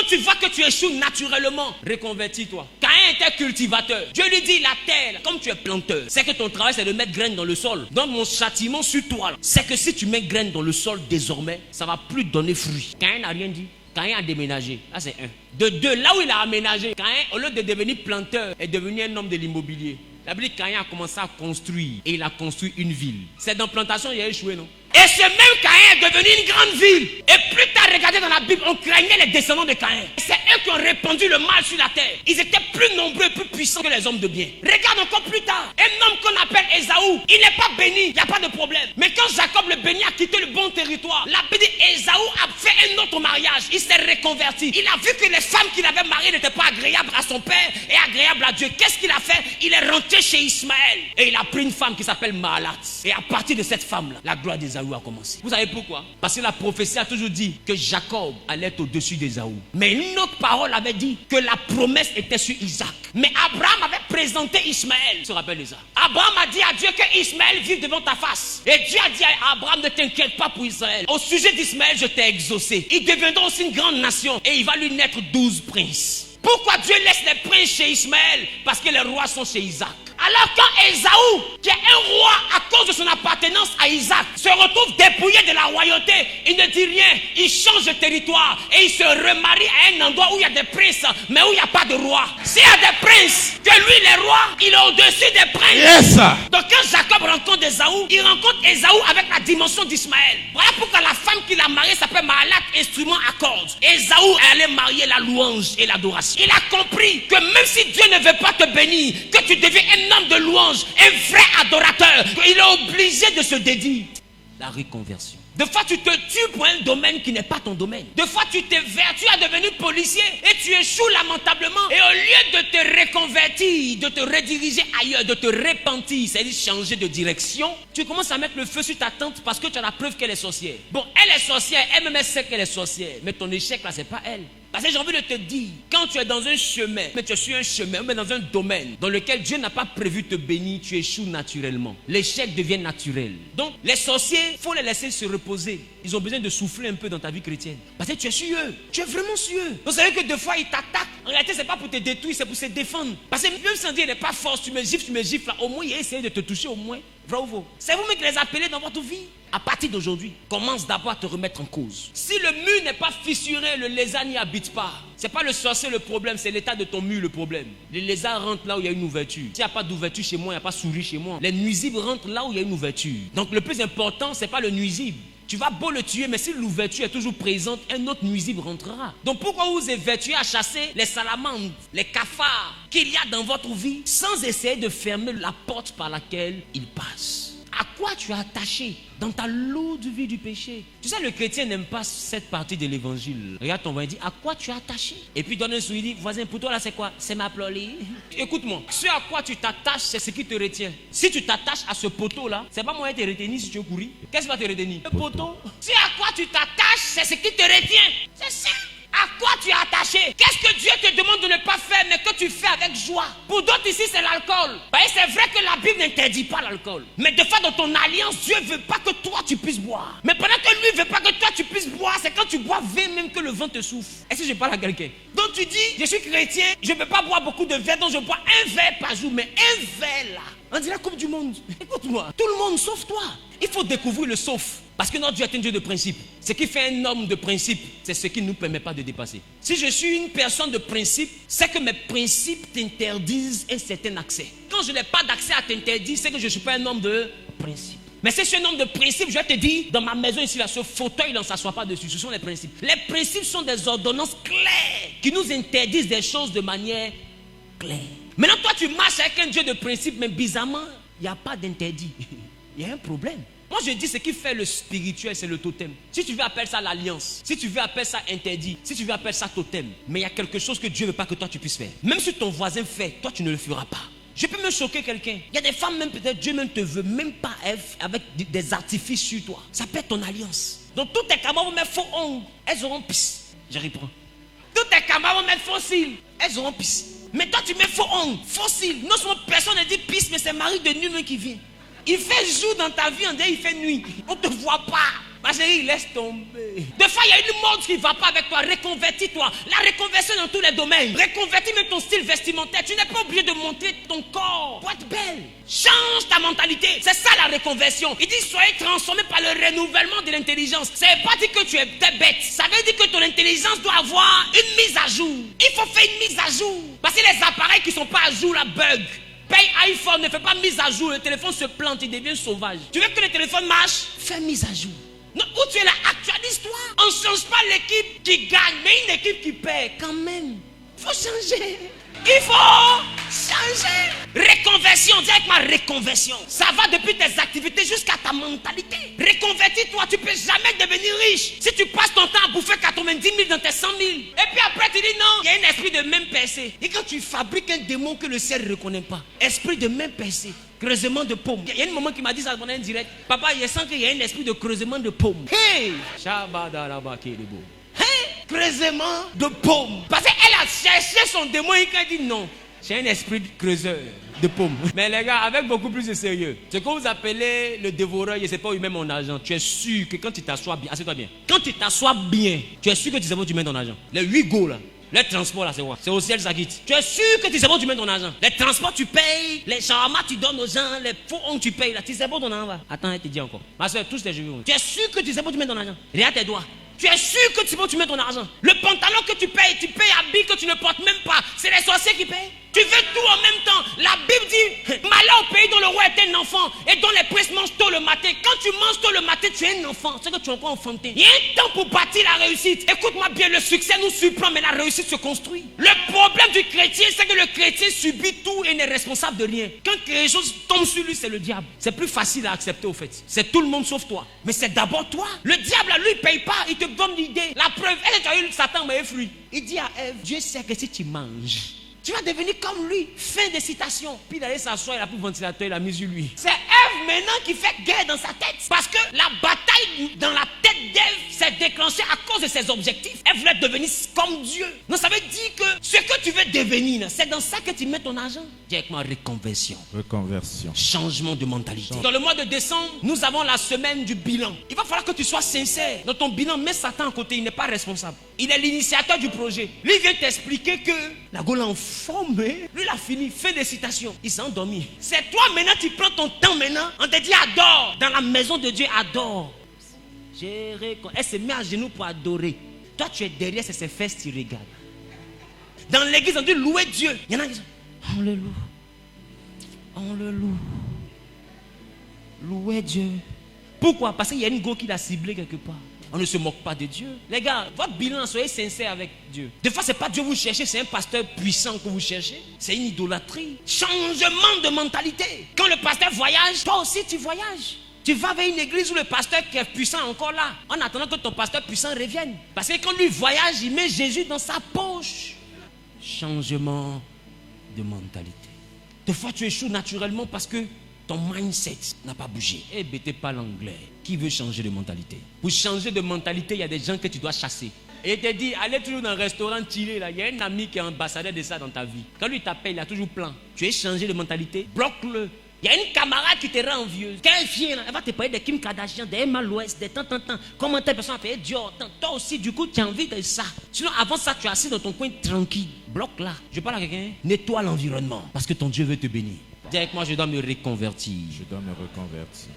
tu vois que tu échoues naturellement, reconvertis-toi. Caïn était cultivateur. Dieu lui dit, la terre, comme tu es planteur, c'est que ton travail c'est de mettre graines dans le sol. Donc mon châtiment sur toi, c'est que si tu mets graines dans le sol désormais, ça va plus donner fruit. Caïn n'a rien dit. Caïn a déménagé. Là c'est un. De deux, là où il a aménagé, Caïn, au lieu de devenir planteur, est devenu un homme de l'immobilier. La Bible dit que Caïn a commencé à construire et il a construit une ville. C'est dans plantation il a échoué, non? Et ce même Caïn est devenu une grande ville. Et plus tard, regardez dans la Bible, on craignait les descendants de Caïn. C'est eux qui ont répandu le mal sur la terre. Ils étaient plus nombreux et plus puissants que les hommes de bien. Regarde encore plus tard, un homme qu'on appelle Ésaü, il n'est pas béni, il n'y a pas de problème. Mais quand Jacob le bénit a quitté le bon territoire, la Bible dit Ésaü a fait un autre mariage. Il s'est reconverti. Il a vu que les femmes qu'il avait mariées n'étaient pas agréables à son père et agréables à Dieu. Qu'est-ce qu'il a fait? Il est rentré chez Ismaël et il a pris une femme qui s'appelle Mahalat. Et à partir de cette femme-là, la gloire d'Ésaü a commencé. Vous savez pourquoi? Parce que la prophétie a toujours dit que Jacob allait être au-dessus d'Ésaü. Mais une autre parole avait dit que la promesse était sur Isaac. Mais Abraham avait présenté Ismaël. Se rappelle Isaac. Abraham a dit à Dieu que Ismaël vive devant ta face. Et Dieu a dit à Abraham, ne t'inquiète pas pour Israël. Au sujet d'Ismaël, je t'ai exaucé. Il deviendra aussi une grande nation. Et il va lui naître 12 princes. Pourquoi Dieu laisse les princes chez Ismaël? Parce que les rois sont chez Isaac. Alors quand Ésaü, qui est un roi à cause de son appartenance à Isaac, se retrouve dépouillé de la royauté, il ne dit rien, il change de territoire et il se remarie à un endroit où il y a des princes, mais où il n'y a pas de roi. S'il y a des princes, que lui le roi, il est au-dessus des princes. Yes. Donc quand Jacob rencontre Ésaü, il rencontre Ésaü avec la dimension d'Ismaël. Voilà pourquoi la femme qu'il a mariée s'appelle Mahalat, instrument à cordes. Ésaü allait marier la louange et l'adoration. Il a compris que même si Dieu ne veut pas te bénir, que tu deviens un homme de louange, un vrai adorateur, il est obligé de se dédier. La reconversion. Des fois tu te tues pour un domaine qui n'est pas ton domaine. Des fois tu t'évertues à devenir policier et tu échoues lamentablement. Et au lieu de te reconvertir, de te rediriger ailleurs, de te repentir, c'est-à-dire changer de direction, tu commences à mettre le feu sur ta tante parce que tu as la preuve qu'elle est sorcière. Bon, elle est sorcière, elle-même sait qu'elle est sorcière, mais ton échec là c'est pas elle. Parce que j'ai envie de te dire, quand tu es dans un chemin, mais tu es sur un chemin, mais dans un domaine dans lequel Dieu n'a pas prévu te bénir, tu échoues naturellement. L'échec devient naturel. Donc, les sorciers, il faut les laisser se reposer. Ils ont besoin de souffler un peu dans ta vie chrétienne. Parce que tu es sur eux. Tu es vraiment sur eux. Vous savez que des fois, ils t'attaquent. En réalité, ce n'est pas pour te détruire, c'est pour se défendre. Parce que même sans dire, il n'est pas fort, tu me gifles là, au moins, il a essayé de te toucher, au moins. Vrai ou faux? C'est vous-même qui les appelez dans votre vie. À partir d'aujourd'hui, commence d'abord à te remettre en cause. Si le mur n'est pas fissuré, le lézard n'y habite pas. C'est pas le sorcier le problème, c'est l'état de ton mur le problème. Les lézards rentrent là où il y a une ouverture. S'il n'y a pas d'ouverture chez moi, il n'y a pas de souris chez moi. Les nuisibles rentrent là où il y a une ouverture. Donc le plus important, c'est pas le nuisible. Tu vas beau le tuer, mais si l'ouverture est toujours présente, un autre nuisible rentrera. Donc pourquoi vous évertuez à chasser les salamandres, les cafards qu'il y a dans votre vie, sans essayer de fermer la porte par laquelle ils passent? À quoi tu es attaché dans ta lourde vie du péché? Tu sais, le chrétien n'aime pas cette partie de l'évangile. Regarde ton voisin, dit à quoi tu es attaché? Et puis donne un sourire, dit voisin, pour toi là c'est quoi? C'est ma ploli. Écoute-moi, ce à quoi tu t'attaches, c'est ce qui te retient. Si tu t'attaches à ce poteau là, c'est pas moyen de te retenir si tu veux courir. Qu'est-ce qui va te retenir? Le poteau. Ce à quoi tu t'attaches, c'est ce qui te retient. C'est ça. À quoi tu es attaché? Qu'est-ce que Dieu te demande de ne pas faire, mais que tu fais avec joie? Pour d'autres ici, c'est l'alcool. C'est vrai que la Bible n'interdit pas l'alcool. Mais des fois, dans ton alliance, Dieu ne veut pas que toi, tu puisses boire. Mais pendant que lui ne veut pas que toi, tu puisses boire, c'est quand tu bois vin même que le vent te souffle. Est-ce que je parle à quelqu'un? Donc tu dis, je suis chrétien, je ne peux pas boire beaucoup de verre, donc je bois un verre par jour. Mais un verre là, on dit la Coupe du Monde. Écoute-moi, tout le monde sauf toi. Il faut découvrir le sauf. Parce que notre Dieu est un Dieu de principe. Ce qui fait un homme de principe, c'est ce qui ne nous permet pas de dépasser. Si je suis une personne de principe, c'est que mes principes t'interdisent un certain accès. Quand je n'ai pas d'accès à t'interdire, c'est que je ne suis pas un homme de principe. Mais si je suis un homme de principe, je vais te dire, dans ma maison ici, là, ce fauteuil, là, on ne s'assoit pas dessus. Ce sont les principes. Les principes sont des ordonnances claires qui nous interdisent des choses de manière claire. Maintenant, toi, tu marches avec un Dieu de principe, mais bizarrement, il n'y a pas d'interdit. Il y a un problème. Moi je dis ce qui fait le spirituel, c'est le totem. Si tu veux appeler ça l'alliance, si tu veux appeler ça interdit, si tu veux appeler ça totem, mais il y a quelque chose que Dieu ne veut pas que toi tu puisses faire. Même si ton voisin fait, toi tu ne le feras pas. Je peux me choquer quelqu'un. Il y a des femmes, même peut-être Dieu même te veut même pas avec des artifices sur toi. Ça peut être ton alliance. Donc toutes tes camarades vont mettre faux ongles, elles auront pisse. Je reprends. Toutes tes camarades vont mettre faux cils, elles auront pisse. Mais toi tu mets faux ongles, faux cils. Non seulement personne ne dit pisse, mais c'est Marie de nuit qui vient. Il fait jour dans ta vie, on dit il fait nuit. On ne te voit pas. Ma chérie, laisse tomber. Des fois, il y a une mode qui ne va pas avec toi. Reconvertis-toi. La reconversion dans tous les domaines. Reconvertis même ton style vestimentaire. Tu n'es pas obligé de montrer ton corps pour être belle. Change ta mentalité. C'est ça la reconversion. Il dit soyez transformés par le renouvellement de l'intelligence. Ça ne veut pas dire que tu es bête. Ça veut dire que ton intelligence doit avoir une mise à jour. Il faut faire une mise à jour. Parce que les appareils qui ne sont pas à jour, la bug. Paye iPhone, ne fais pas mise à jour. Le téléphone se plante, il devient sauvage. Tu veux que le téléphone marche? Fais mise à jour. Non, où tu es là, actualise-toi. On ne change pas l'équipe qui gagne, mais une équipe qui perd quand même. Il faut changer. Il faut changer. Reconversion, dis avec ma reconversion. Ça va depuis tes activités jusqu'à ta mentalité. Reconvertis-toi, tu ne peux jamais devenir riche. Si tu passes ton temps à bouffer 90 000 dans tes 100 000. Et puis après tu dis non, il y a un esprit de même percée. Et quand tu fabriques un démon que le ciel ne reconnaît pas, esprit de même percée, creusement de paume. Il y a un moment qui m'a dit ça pendant un direct. Papa, je sens qu'il y a un esprit de creusement de paume. Hey! Creusement de paume. Parce qu'elle a cherché son démon et elle dit non. C'est un esprit de creuseur de paume. Mais les gars, avec beaucoup plus de sérieux. Ce que vous appelez le dévoreur, il ne sait pas où il met mon argent. Tu es sûr que quand tu t'assois bien, assieds-toi bien. Quand tu t'assois bien, tu es sûr que tu sais où tu mets ton argent. Les 8 go là. Les transports là, c'est quoi? C'est au ciel, ça quitte. Tu es sûr que tu sais où tu mets ton argent. Les transports, tu payes. Les shawarma, tu donnes aux gens. Les faux ongs, tu payes là. Tu sais où ton argent va. Attends, elle te dit encore. Ma soeur, tous tes cheveux. Tu es sûr que tu sais où tu mets ton argent. Regarde tes doigts. Tu es sûr que tu sais où tu mets ton argent. Le pantalon que tu payes habits que tu ne portes même pas. C'est les sorciers qui payent. Tu veux tout en même temps. La Bible dit, malheur au pays dont le roi est un enfant et dont les princes mangent tôt le matin. Quand tu manges tôt le matin, tu es un enfant. C'est que tu es encore enfanté. Il y a un temps pour bâtir la réussite. Écoute-moi bien, le succès nous surprend, mais la réussite se construit. Le problème du chrétien, c'est que le chrétien subit tout et n'est responsable de rien. Quand quelque chose tombe sur lui, c'est le diable. C'est plus facile à accepter au fait. C'est tout le monde sauf toi. Mais c'est d'abord toi. Le diable, lui, il paye pas. Il te donne l'idée. La preuve, elle a eu Satan, mais fruit. Il dit à Ève, Dieu sait que si tu manges, tu vas devenir comme lui. Fin de citation. Puis il allait s'asseoir, il a pris le ventilateur, il a mis sur lui. C'est Ève maintenant qui fait guerre dans sa tête. Parce que la bataille dans la tête d'Ève s'est déclenchée à cause de ses objectifs. Elle voulait devenir comme Dieu. Non, ça veut dire que ce que tu veux devenir, c'est dans ça que tu mets ton argent. Dis avec moi reconversion. Reconversion. Changement de mentalité. Dans le mois de décembre, nous avons la semaine du bilan. Il va falloir que tu sois sincère. Dans ton bilan, mets Satan à côté, il n'est pas responsable. Il est l'initiateur du projet. Lui vient t'expliquer que la Gaule en forme. Lui, il a fini. Fin de citation. Il s'est endormi. C'est toi maintenant, tu prends ton temps maintenant. On te dit adore. Dans la maison de Dieu, adore. Elle se met à genoux pour adorer. Toi, tu es derrière, c'est ses fesses, tu regardes. Dans l'église, on dit louer Dieu. Il y en a qui disent on le loue. On le loue. Louer Dieu. Pourquoi? Parce qu'il y a une go qui l'a ciblé quelque part. On ne se moque pas de Dieu. Les gars, votre bilan, soyez sincères avec Dieu. Des fois, ce n'est pas Dieu que vous cherchez, c'est un pasteur puissant que vous cherchez. C'est une idolâtrie. Changement de mentalité. Quand le pasteur voyage, toi aussi tu voyages. Tu vas vers une église où le pasteur qui est puissant est encore là. En attendant que ton pasteur puissant revienne. Parce que quand lui voyage, il met Jésus dans sa poche. Changement de mentalité. Des fois, tu échoues naturellement parce que ton mindset n'a pas bougé. Eh bien, t'es pas l'anglais. Qui veut changer de mentalité? Pour changer de mentalité, il y a des gens que tu dois chasser. Et il te dit, allez toujours dans un restaurant tiré là. Il y a un ami qui est ambassadeur de ça dans ta vie. Quand lui t'appelle, il a toujours plein. Tu es changé de mentalité, bloque-le. Il y a une camarade qui te rend envieuse. Quand elle vient là, elle va te parler de Kim Kardashian, des Emma L'Ouest, de tant. Comment telle personne a payé Dior. Toi aussi, du coup, tu as envie de ça. Sinon, avant ça, tu es assis dans ton coin tranquille. Bloque là. Je parle à quelqu'un. Nettoie l'environnement. Parce que ton Dieu veut te bénir. Dis avec moi, je dois me reconvertir. Je dois me reconvertir.